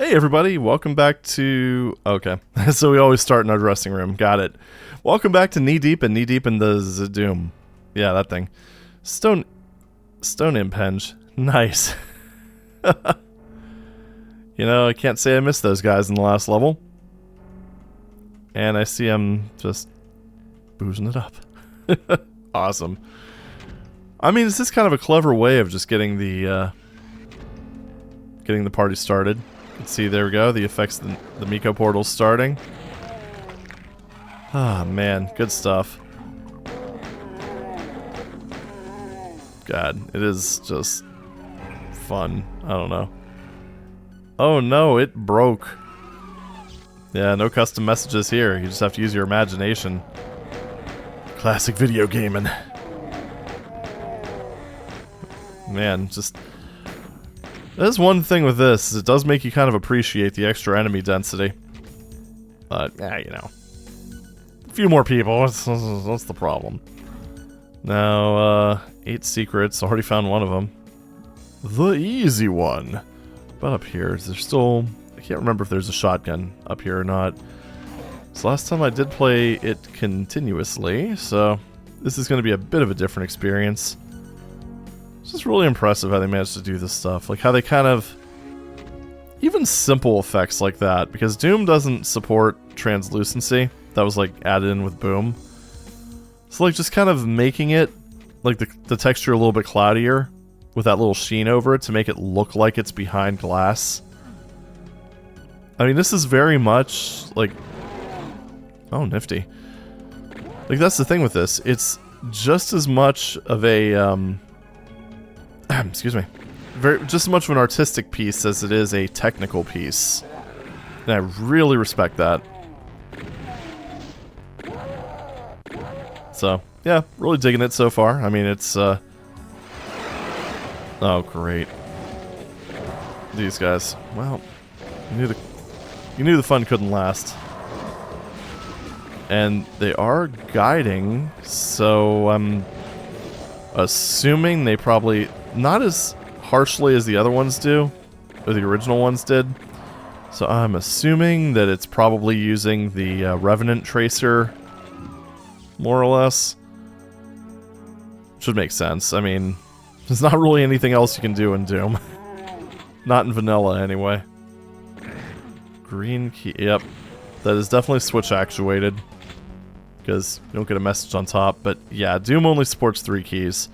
Hey everybody, welcome back to... Okay, so we always start in our dressing room. Got it. Welcome back to Knee Deep and the ZDoom. Yeah, that thing. Stone impenge. Nice. You know, I can't say I missed those guys in the last level. And I see I'm just boozing it up. Awesome. I mean, this is kind of a clever way of just getting the party started. Let's see, there we go. The effects of the Miko portal starting. Ah, man, good stuff. God, it is just fun. I don't know. Oh no, it broke. Yeah, no custom messages here. You just have to use your imagination. Classic video gaming. Man, just... There's one thing with this, is it does make you kind of appreciate the extra enemy density. But, yeah, you know. A few more people, what's the problem? Now, 8 secrets, already found one of them. The easy one. But up here, is there still... I can't remember if there's a shotgun up here or not. So last time I did play it continuously, so this is going to be a bit of a different experience. It's just really impressive how they managed to do this stuff. Like how they kind of... Even simple effects like that, because Doom doesn't support translucency. That was like added in with Boom. So like just kind of making it, like the texture a little bit cloudier with that little sheen over it to make it look like it's behind glass. I mean, this is very much like... Oh, nifty. Like that's the thing with this. It's just as much of a... excuse me. Just as much of an artistic piece as it is a technical piece. And I really respect that. So, yeah, really digging it so far. I mean, it's, Oh, great. These guys. Well, you knew the fun couldn't last. And they are guiding, so I'm assuming they probably... Not as harshly as the other ones do, or the original ones did. So I'm assuming that it's probably using the Revenant Tracer, more or less. Should make sense. I mean, there's not really anything else you can do in Doom. Not in vanilla, anyway. Green key, yep. That is definitely switch actuated, because you don't get a message on top. But yeah, Doom only supports 3 keys.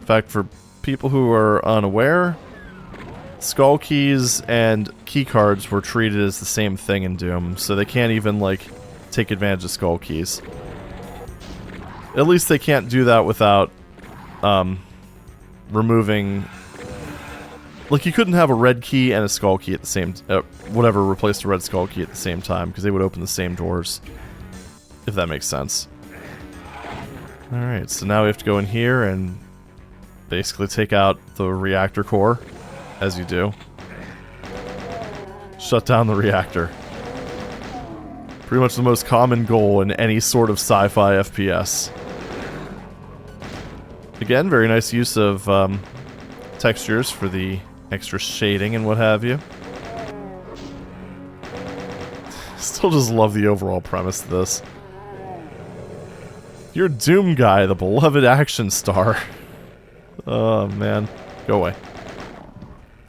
In fact, for people who are unaware, skull keys and key cards were treated as the same thing in Doom, so they can't even, like, take advantage of skull keys. At least they can't do that without, removing... Like, you couldn't have a red key and a skull key at the same... whatever replaced a red skull key at the same time, because they would open the same doors. If that makes sense. Alright, so now we have to go in here and... basically take out the reactor core, as you do. Shut down the reactor. Pretty much the most common goal in any sort of sci-fi FPS. Again, very nice use of textures for the extra shading and what have you. Still just love the overall premise of this. You're Doom Guy, the beloved action star. Oh, man. Go away.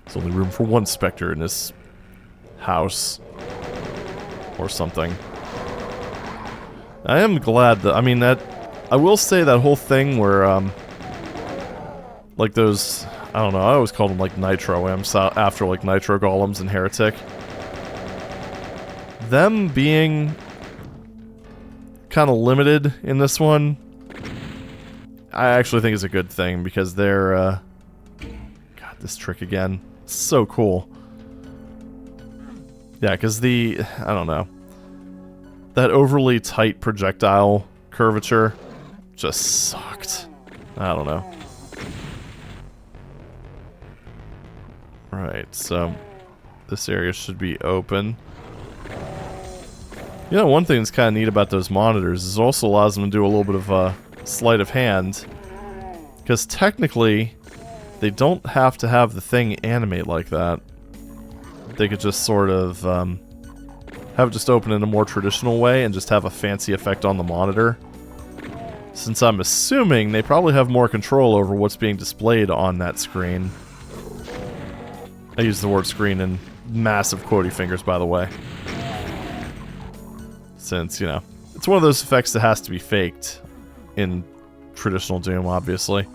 There's only room for one Spectre in this house. Or something. I am glad that... I mean, that... I will say that whole thing where, like those... I don't know, I always called them, like, Nitro Imps after, like, Nitro Golems and Heretic. Them being... kind of limited in this one... I actually think it's a good thing, because they're, God, this trick again. So cool. Yeah, because the... I don't know. That overly tight projectile curvature just sucked. I don't know. Right, so... This area should be open. You know, one thing that's kind of neat about those monitors is it also allows them to do a little bit of, sleight of hand, because technically they don't have to have the thing animate like that. they could just sort of have it just open in a more traditional way and just have a fancy effect on the monitor. Since I'm assuming they probably have more control over what's being displayed on that screen. I use the word screen in massive quotey fingers, by the way. Since, you know, it's one of those effects that has to be faked in traditional Doom, obviously.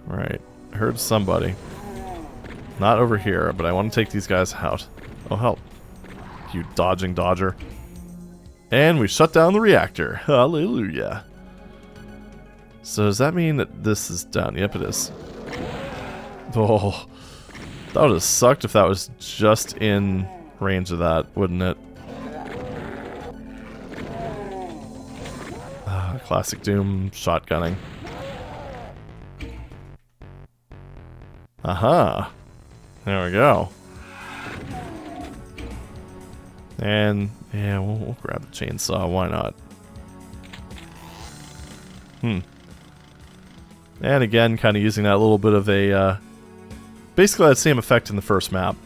Right, I heard somebody. Not over here, but I want to take these guys out. Oh, help. You dodging dodger. And we shut down the reactor. Hallelujah. So does that mean that this is done? Yep, it is. Oh, that would have sucked if that was just in range of that, wouldn't it? Classic Doom shotgunning. Aha. There we go. And, yeah, we'll grab the chainsaw. Why not? And again, kind of using that little bit of a, basically that same effect in the first map.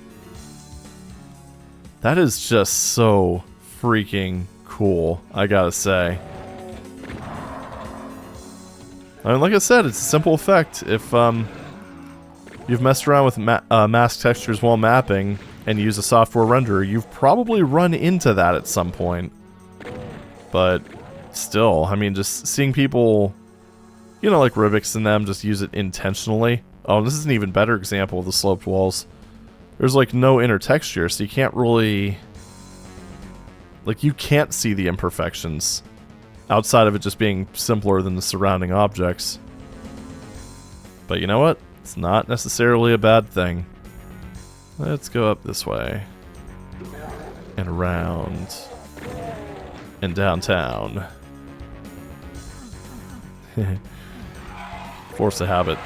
That is just so freaking cool, I gotta say. I mean, like I said, it's a simple effect. If you've messed around with mask textures while mapping and use a software renderer, you've probably run into that at some point. But still, I mean, just seeing people, you know, like Rubik's and them, just use it intentionally. Oh, this is an even better example of the sloped walls. There's like no inner texture, so you can't really, like, you can't see the imperfections outside of it just being simpler than the surrounding objects. But you know what? It's not necessarily a bad thing. Let's go up this way. And around. And downtown. Force a habit.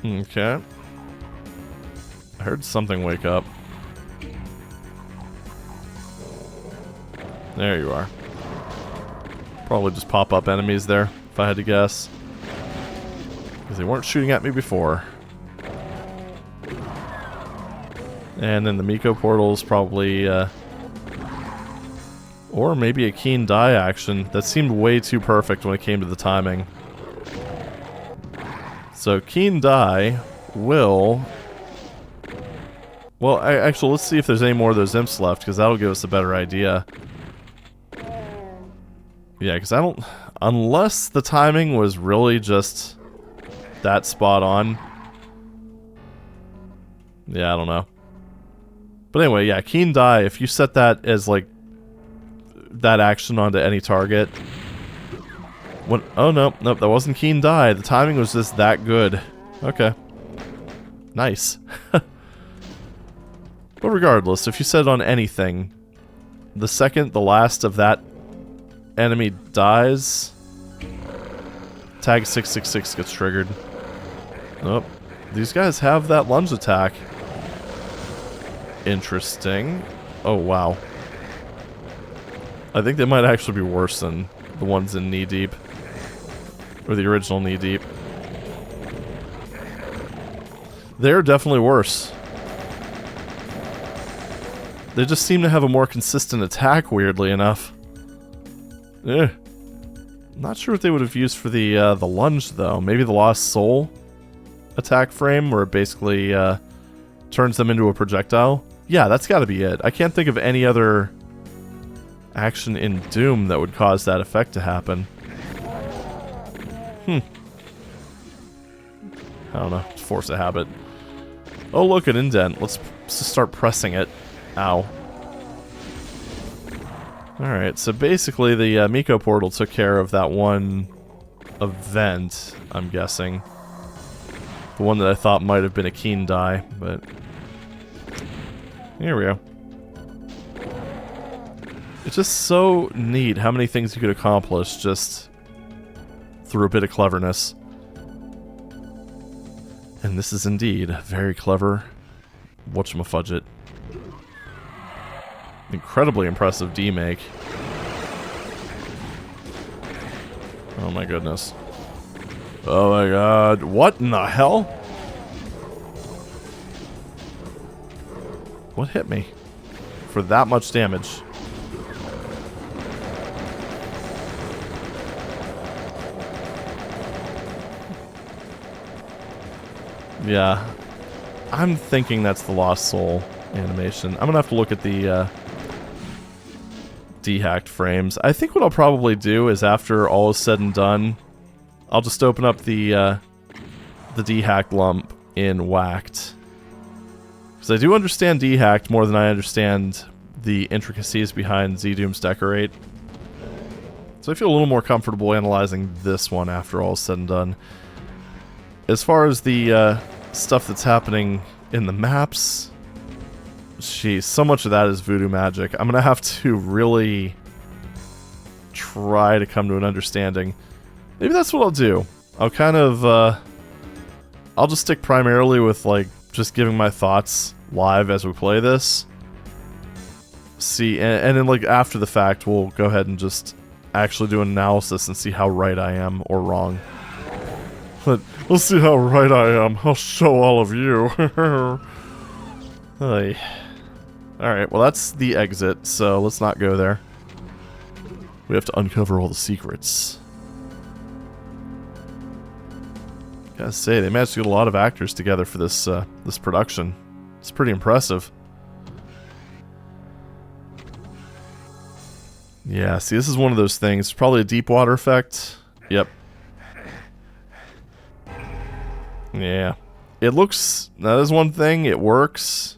Okay. I heard something wake up. There you are. Probably just pop-up enemies there, if I had to guess. Because they weren't shooting at me before. And then the Miko portal's probably, or maybe a keen die action. That seemed way too perfect when it came to the timing. So keen die will... Well, actually, let's see if there's any more of those imps left, because that'll give us a better idea. Yeah, because I don't... Unless the timing was really just that spot on. Yeah, I don't know. But anyway, yeah, keen die, if you set that as, like, that action onto any target... When, oh, no, nope, that wasn't keen die. The timing was just that good. Okay. Nice. But regardless, if you set it on anything, the second the last of that enemy dies, tag 666 gets triggered. Oh, these guys have that lunge attack. Interesting. Oh, wow. I think they might actually be worse than the ones in Knee Deep. Or the original Knee Deep. They're definitely worse. They just seem to have a more consistent attack, weirdly enough. Eh. Not sure what they would have used for the lunge, though. Maybe the Lost Soul attack frame, where it basically turns them into a projectile? Yeah, that's gotta be it. I can't think of any other action in Doom that would cause that effect to happen. I don't know. Just force a habit. Oh, look, an indent. Let's just start pressing it. Ow. Alright, so basically the Miko portal took care of that one event, I'm guessing. The one that I thought might have been a keen die, but... Here we go. It's just so neat how many things you could accomplish just through a bit of cleverness. And this is indeed very clever. Whatchamafudget. Incredibly impressive demake. Oh my goodness. Oh my god. What in the hell? what hit me for that much damage? Yeah, I'm thinking that's the Lost Soul animation. I'm gonna have to look at the dehacked frames. I think what I'll probably do is after all is said and done, I'll just open up the dehacked lump in Whacked. Because I do understand dehacked more than I understand the intricacies behind ZDoom's Decorate. So I feel a little more comfortable analyzing this one after all is said and done. As far as the stuff that's happening in the maps, geez, so much of that is voodoo magic. I'm gonna have to really try to come to an understanding. Maybe that's what I'll do. I'll kind of, I'll just stick primarily with, like, just giving my thoughts live as we play this. See, and then, like, after the fact, we'll go ahead and just actually do an analysis and see how right I am or wrong. But we'll see how right I am. I'll show all of you. Hey. Alright, well that's the exit, so let's not go there. We have to uncover all the secrets. Gotta say, they managed to get a lot of actors together for this this production. It's pretty impressive. Yeah, see, this is one of those things. Probably a deep water effect. Yep. Yeah. It looks... That is one thing. It works.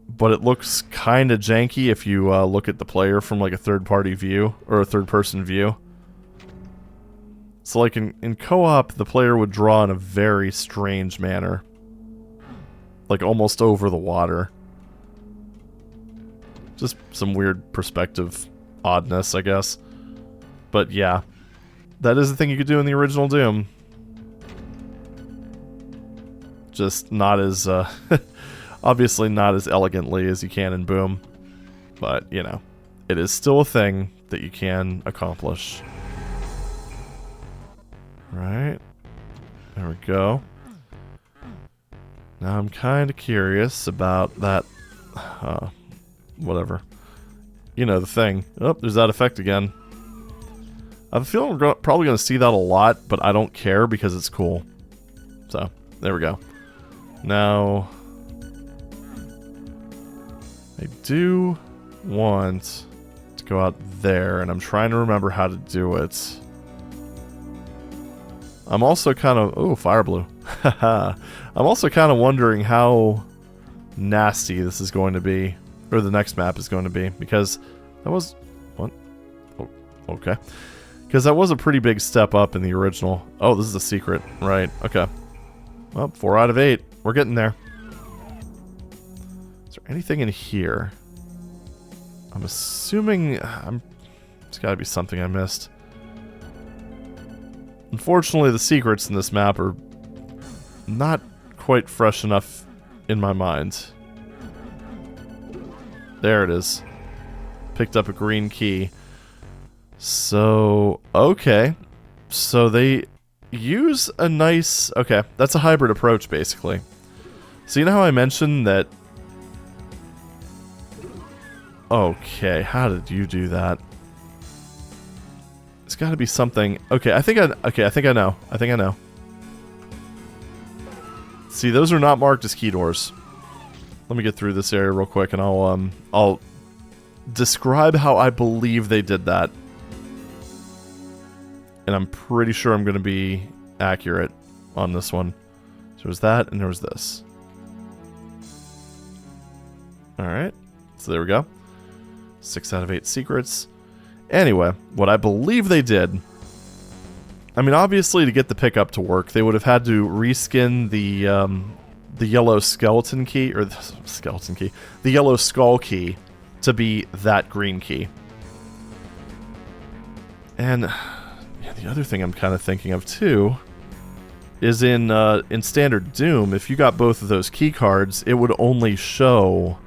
But it looks kind of janky if you look at the player from like a third-party view. Or a third-person view. So like in co-op, the player would draw in a very strange manner. Like almost over the water. Just some weird perspective oddness, I guess. But yeah. That is the thing you could do in the original Doom. Just not as, obviously not as elegantly as you can in Boom. But, you know, it is still a thing that you can accomplish. Right. There we go. Now I'm kind of curious about that, whatever. You know, the thing. Oh, there's that effect again. I have a feeling we're probably going to see that a lot, but I don't care because it's cool. So, there we go. Now, I do want to go out there, and I'm trying to remember how to do it. I'm also kind of... Oh, fire blue. I'm also kind of wondering how nasty this is going to be, or the next map is going to be, because that was... What? Oh, okay. Because that was a pretty big step up in the original. Oh, this is a secret. Right, okay. Well, 4 out of 8. We're getting there. Is there anything in here? I'm assuming... There's got to be something I missed. Unfortunately, the secrets in this map are not quite fresh enough in my mind. There it is. Picked up a green key. So, okay. So they use a nice... Okay, that's a hybrid approach, basically. So you know how I mentioned that... Okay, how did you do that? It's got to be something... Okay, I think I know. I think I know. See, those are not marked as key doors. Let me get through this area real quick, and I'll describe how I believe they did that. And I'm pretty sure I'm going to be accurate on this one. So there's that, and there was this. Alright, so there we go. 6 out of 8 secrets. Anyway, what I believe they did... I mean, obviously, to get the pickup to work, they would have had to reskin the yellow skeleton key, or the skeleton key, the yellow skull key, to be that green key. And yeah, the other thing I'm kind of thinking of too is in standard Doom, if you got both of those key cards, it would only show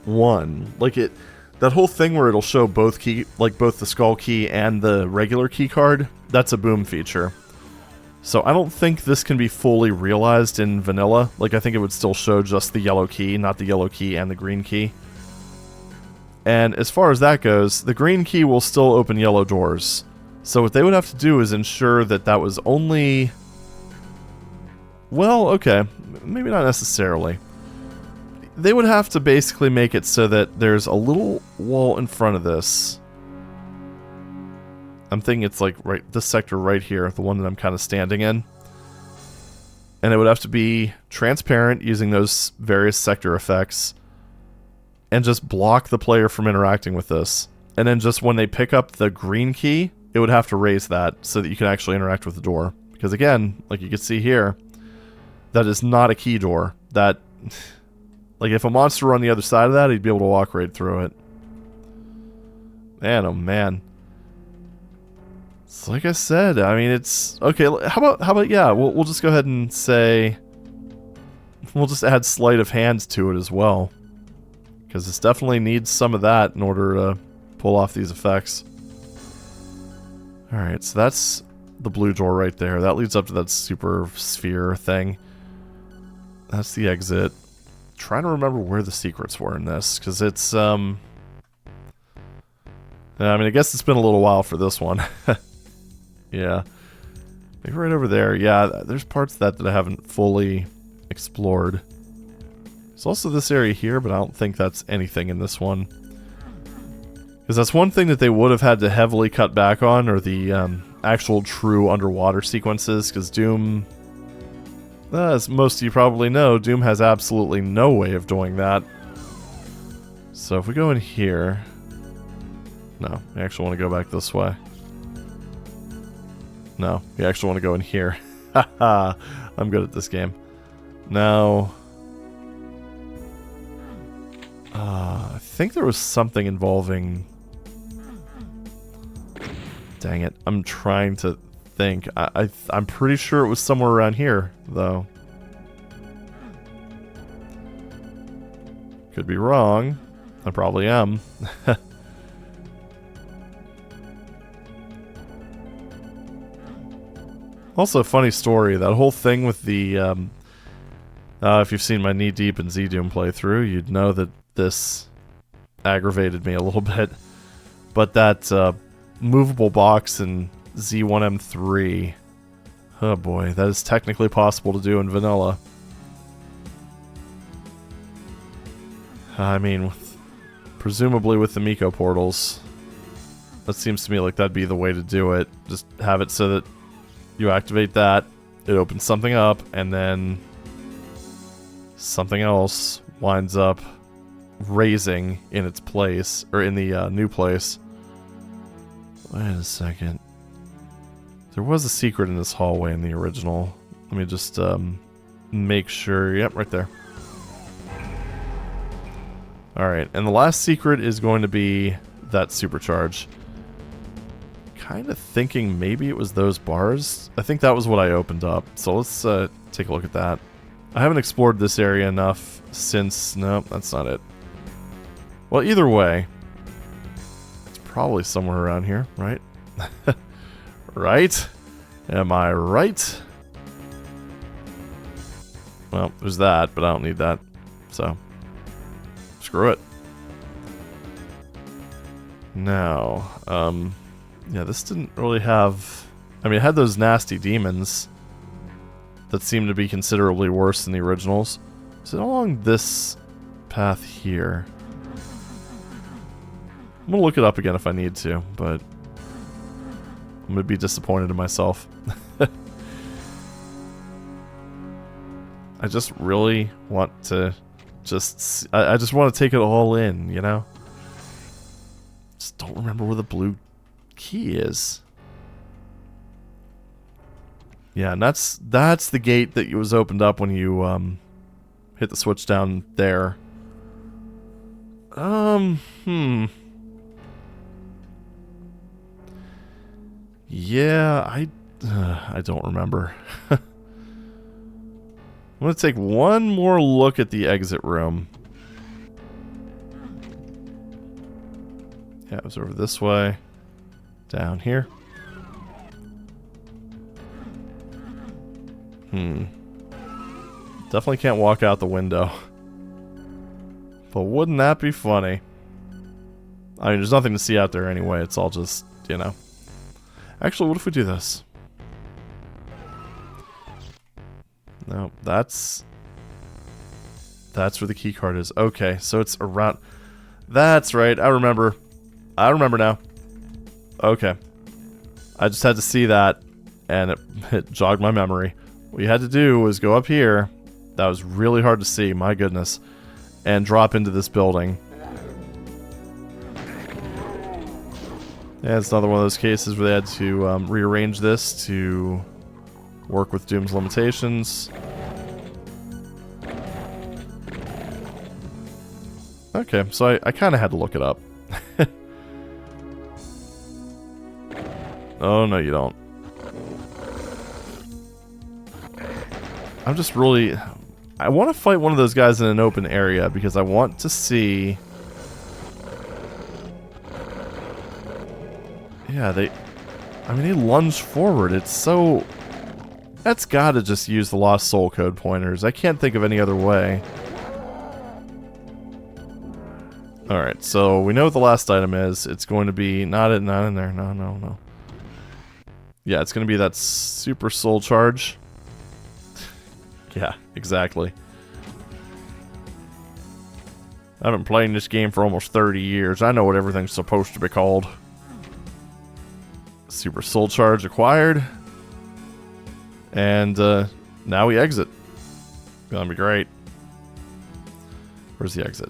one. Like that whole thing where it'll show both key, like both the skull key and the regular key card, that's a Boom feature. So I don't think this can be fully realized in vanilla. Like, I think it would still show just the yellow key, not the yellow key and the green key. And as far as that goes, the green key will still open yellow doors. So what they would have to do is ensure that that was only... Well, okay, maybe not necessarily. They would have to basically make it so that there's a little wall in front of this. I'm thinking it's like right this sector right here, the one that I'm kind of standing in. And it would have to be transparent using those various sector effects. And just block the player from interacting with this. And then just when they pick up the green key, it would have to raise that so that you can actually interact with the door. Because again, like you can see here, that is not a key door. That, like if a monster were on the other side of that, he'd be able to walk right through it. Man, oh man. It's like I said, I mean, it's... Okay, how about yeah, we'll just go ahead and say... We'll just add sleight of hand to it as well. Because this definitely needs some of that in order to pull off these effects. Alright, so that's the blue door right there. That leads up to that super sphere thing. That's the exit. Trying to remember where the secrets were in this, because it's, I mean, I guess it's been a little while for this one. Yeah. Maybe right over there. Yeah, there's parts of that I haven't fully explored. There's also this area here, but I don't think that's anything in this one. Because that's one thing that they would have had to heavily cut back on, or the actual true underwater sequences, because Doom, as most of you probably know, Doom has absolutely no way of doing that. So if we go in here... No, we actually want to go back this way. No, we actually want to go in here. Haha, I'm good at this game. Now... I think there was something involving... Dang it, I'm trying to think. I'm pretty sure it was somewhere around here, though. Could be wrong. I probably am. Also, funny story, that whole thing with the... if you've seen my knee-deep in ZDoom playthrough, you'd know that this aggravated me a little bit. But that movable box in Z1M2, oh boy, that is technically possible to do in vanilla. I mean, presumably with the Miko portals, that seems to me like that'd be the way to do it. Just have it so that you activate that, it opens something up, and then something else winds up raising in its place, or in the new place. Wait a second. There was a secret in this hallway in the original. Let me just make sure. Yep, right there. Alright, and the last secret is going to be that supercharge. Kind of thinking maybe it was those bars. I think that was what I opened up. So let's take a look at that. I haven't explored this area enough since... No, that's not it. Well, either way, it's probably somewhere around here, right? Right? Am I right? Well, there's that, but I don't need that. So, screw it. Now, yeah, this didn't really have... I mean, it had those nasty demons that seemed to be considerably worse than the originals. Is it along this path here? I'm gonna look it up again if I need to, but I'm gonna be disappointed in myself. I just really want to I just want to take it all in, you know? Just don't remember where the blue key is. Yeah, and that's the gate that was opened up when you hit the switch down there. Yeah, I don't remember. I'm gonna take one more look at the exit room. Yeah, it was over this way. Down here. Definitely can't walk out the window. But wouldn't that be funny? I mean, there's nothing to see out there anyway. It's all just, you know. Actually, what if we do this? No, that's where the key card is. Okay, so it's around... That's right, I remember. I remember now. Okay. I just had to see that, and it jogged my memory. What you had to do was go up here. That was really hard to see, my goodness. And drop into this building. And it's another one of those cases where they had to rearrange this to work with Doom's limitations. Okay, so I kind of had to look it up. Oh, no, you don't. I'm just really... I want to fight one of those guys in an open area because I want to see... Yeah, I mean, they lunge forward. It's so... That's gotta just use the Lost Soul Code pointers. I can't think of any other way. Alright, so we know what the last item is. It's going to be... Not in there. No. Yeah, it's going to be that Super Soul Charge. Yeah, exactly. I've been playing this game for almost 30 years. I know what everything's supposed to be called. Super Soul Charge acquired. And now we exit. Gonna be great. Where's the exit?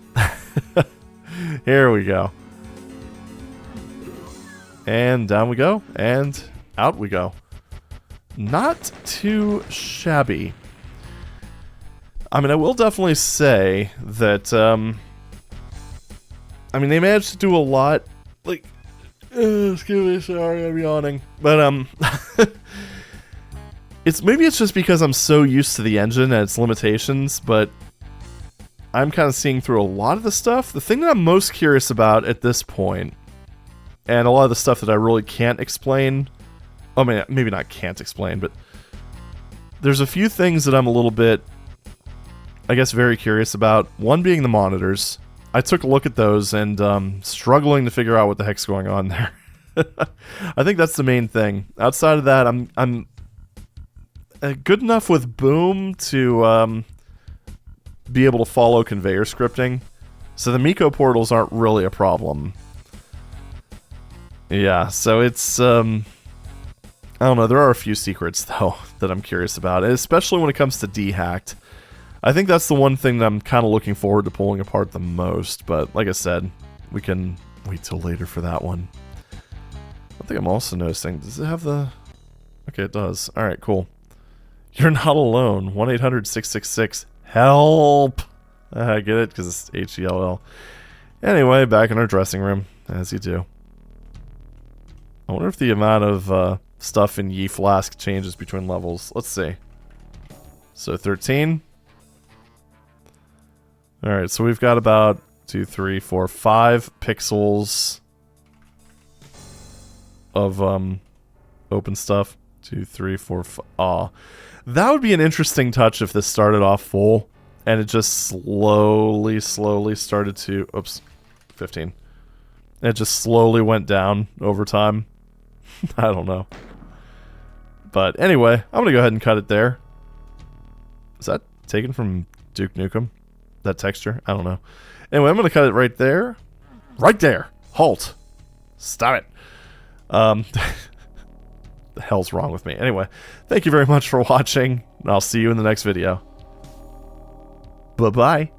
Here we go. And down we go. And out we go. Not too shabby. I mean, I will definitely say that, I mean, they managed to do a lot. Like, excuse me, sorry, I'm yawning. But, maybe it's just because I'm so used to the engine and its limitations, but I'm kind of seeing through a lot of the stuff. The thing that I'm most curious about at this point, and a lot of the stuff that I really can't explain, I mean, maybe not can't explain, but there's a few things that I'm a little bit, I guess, very curious about. One being the monitors. I took a look at those and struggling to figure out what the heck's going on there. I think that's the main thing. Outside of that, I'm good enough with Boom to be able to follow conveyor scripting. So the Miko portals aren't really a problem. Yeah, so it's... I don't know, there are a few secrets, though, that I'm curious about, especially when it comes to D-Hacked. I think that's the one thing that I'm kind of looking forward to pulling apart the most, but like I said, we can wait till later for that one. I think I'm also noticing, does it have the... Okay, it does. Alright, cool. You're not alone. 1-800-666-HELP! I get it, because it's H-E-L-L. Anyway, back in our dressing room, as you do. I wonder if the amount of stuff in Yi Flask changes between levels. Let's see. So 13. Alright, so we've got about 2, 3, 4, 5 pixels of open stuff. 2, 3, 4, 5. Aw. That would be an interesting touch if this started off full and it just slowly started to... Oops. 15. It just slowly went down over time. I don't know. But anyway, I'm going to go ahead and cut it there. Is that taken from Duke Nukem? That texture? I don't know. Anyway, I'm going to cut it right there. Right there! Halt! Stop it! The hell's wrong with me? Anyway, thank you very much for watching, and I'll see you in the next video. Bye-bye.